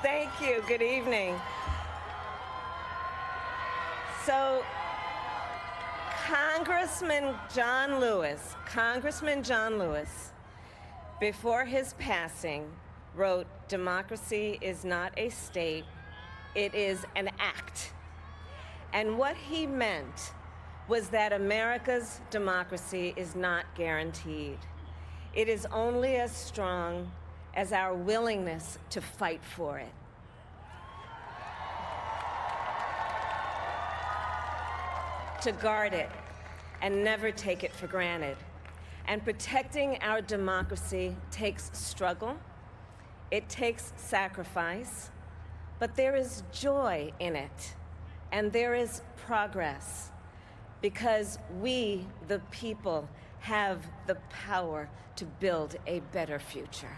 Thank you. Good evening. So, Congressman John Lewis, before his passing, wrote, "Democracy is not a state, it is an act." And what he meant was that America's democracy is not guaranteed. It is only as strong as our willingness to fight for it. To guard it and never take it for granted. And protecting our democracy takes struggle, it takes sacrifice, but there is joy in it, and there is progress, because we, the people, have the power to build a better future.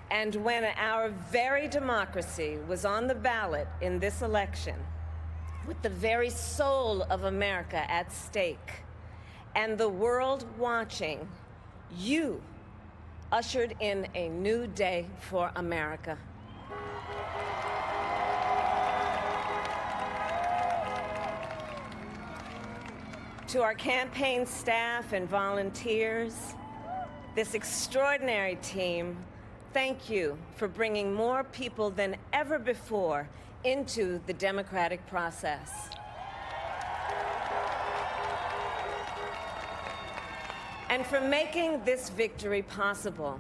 And when our very democracy was on the ballot in this election, with the very soul of America at stake, and the world watching, you ushered in a new day for America. To our campaign staff and volunteers, this extraordinary team, thank you for bringing more people than ever before into the democratic process. And for making this victory possible.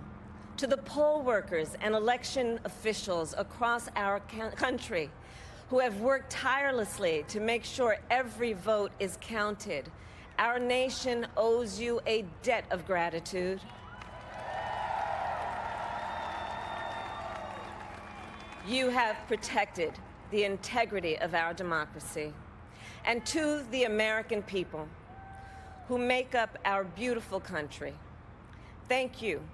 To the poll workers and election officials across our country who have worked tirelessly to make sure every vote is counted, our nation owes you a debt of gratitude. You have protected the integrity of our democracy. And to the American people who make up our beautiful country, thank you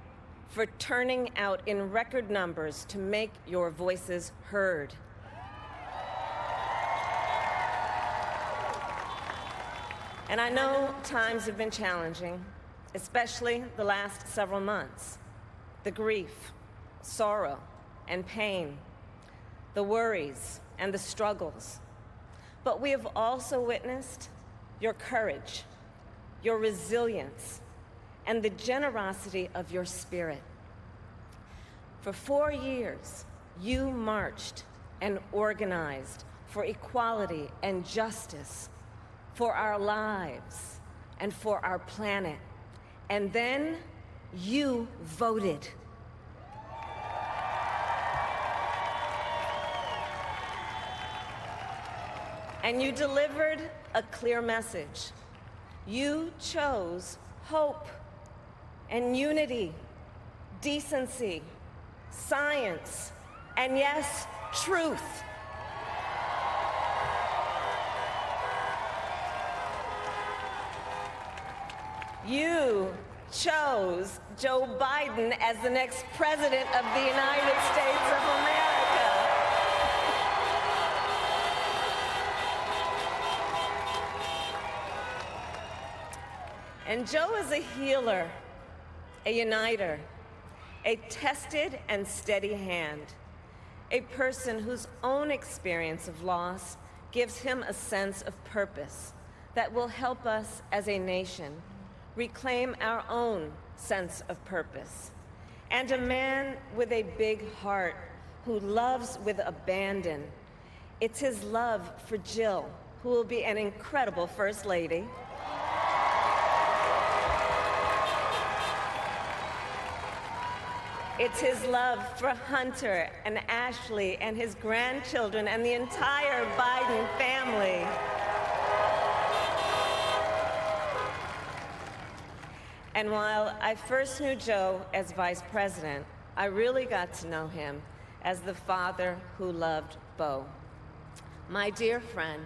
for turning out in record numbers to make your voices heard. And I know times have been challenging, especially the last several months. The grief, sorrow, and pain, the worries and the struggles. But we have also witnessed your courage, your resilience, and the generosity of your spirit. For 4 years, you marched and organized for equality and justice, for our lives and for our planet. And then you voted. And you delivered a clear message. You chose hope and unity, decency, science, and yes, truth. You chose Joe Biden as the next president of the United States of America. And Joe is a healer, a uniter, a tested and steady hand, a person whose own experience of loss gives him a sense of purpose that will help us as a nation reclaim our own sense of purpose. And a man with a big heart who loves with abandon. It's his love for Jill, who will be an incredible First Lady. It's his love for Hunter and Ashley and his grandchildren and the entire Biden family. And while I first knew Joe as vice president, I really got to know him as the father who loved Bo, my dear friend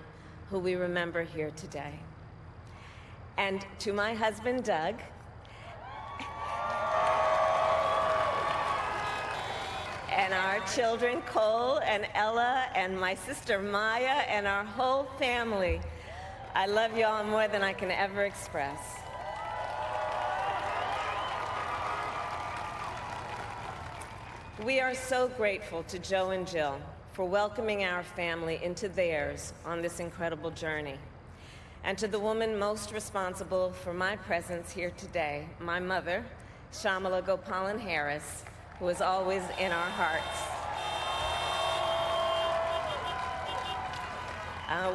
who we remember here today. And to my husband, Doug, and our children, Cole and Ella, and my sister Maya, and our whole family, I love you all more than I can ever express. We are so grateful to Joe and Jill for welcoming our family into theirs on this incredible journey. And to the woman most responsible for my presence here today, my mother, Kamala Harris, who is always in our hearts.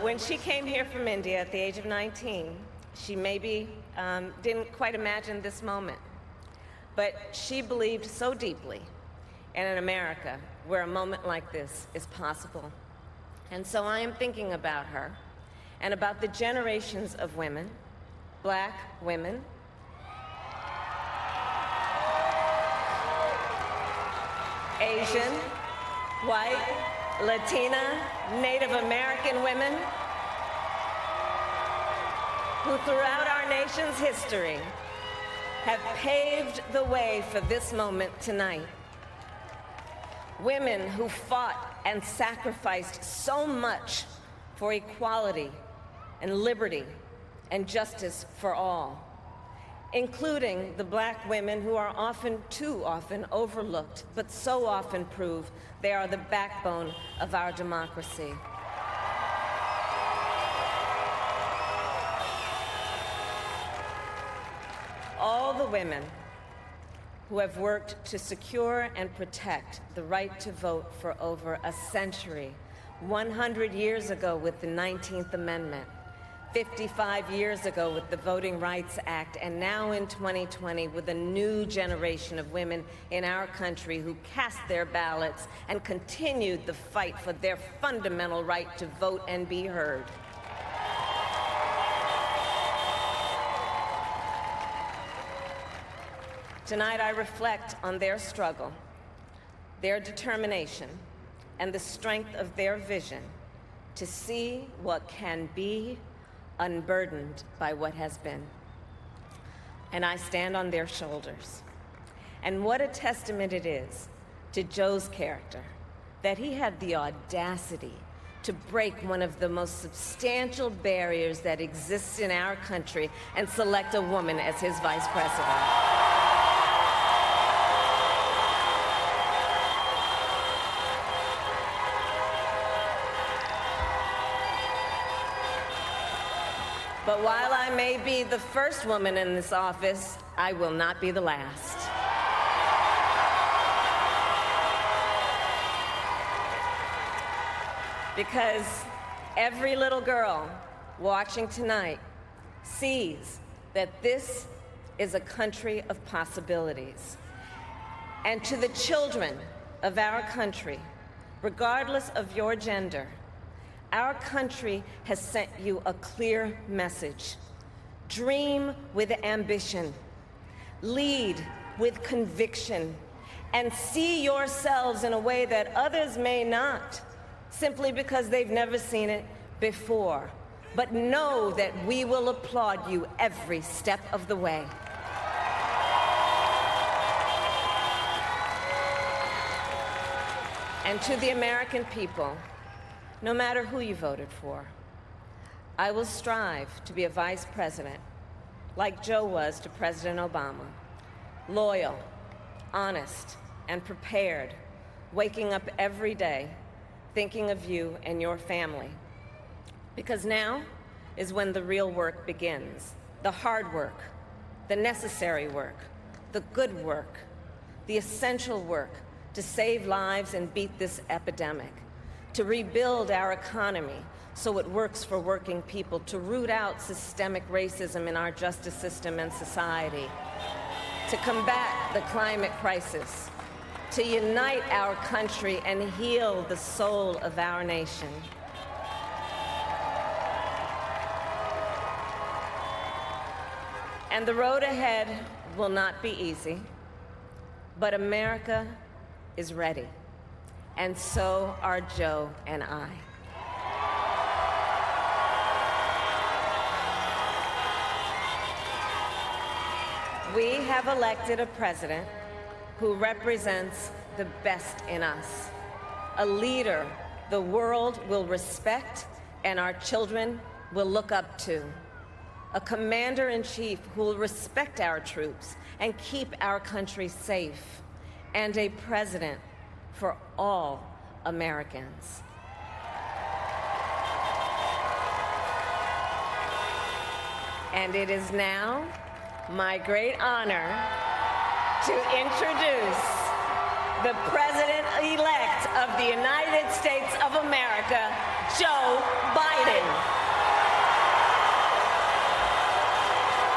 When she came here from India at the age of 19, she maybe didn't quite imagine this moment. But she believed so deeply in an America where a moment like this is possible. And so I am thinking about her and about the generations of women, Black women, Asian, white, Latina, Native American women, who throughout our nation's history have paved the way for this moment tonight. Women who fought and sacrificed so much for equality and liberty and justice for all, including the Black women who are too often overlooked, but so often prove they are the backbone of our democracy. All the women who have worked to secure and protect the right to vote for over a century, 100 years ago with the 19th Amendment, 55 years ago with the Voting Rights Act, and now in 2020 with a new generation of women in our country who cast their ballots and continued the fight for their fundamental right to vote and be heard. Tonight I reflect on their struggle, their determination, and the strength of their vision to see what can be unburdened by what has been. And I stand on their shoulders. And what a testament it is to Joe's character that he had the audacity to break one of the most substantial barriers that exists in our country and select a woman as his vice president. But while I may be the first woman in this office, I will not be the last. Because every little girl watching tonight sees that this is a country of possibilities. And to the children of our country, regardless of your gender, our country has sent you a clear message. Dream with ambition, lead with conviction, and see yourselves in a way that others may not, simply because they've never seen it before. But know that we will applaud you every step of the way. And to the American people, no matter who you voted for, I will strive to be a vice president, like Joe was to President Obama, loyal, honest, and prepared, waking up every day thinking of you and your family. Because now is when the real work begins, the hard work, the necessary work, the good work, the essential work to save lives and beat this epidemic, to rebuild our economy so it works for working people, to root out systemic racism in our justice system and society, to combat the climate crisis, to unite our country and heal the soul of our nation. And the road ahead will not be easy, but America is ready. And so are Joe and I. We have elected a president who represents the best in us, a leader the world will respect and our children will look up to, a commander-in-chief who will respect our troops and keep our country safe, and a president for all Americans. And it is now my great honor to introduce the President-elect of the United States of America, Joe Biden.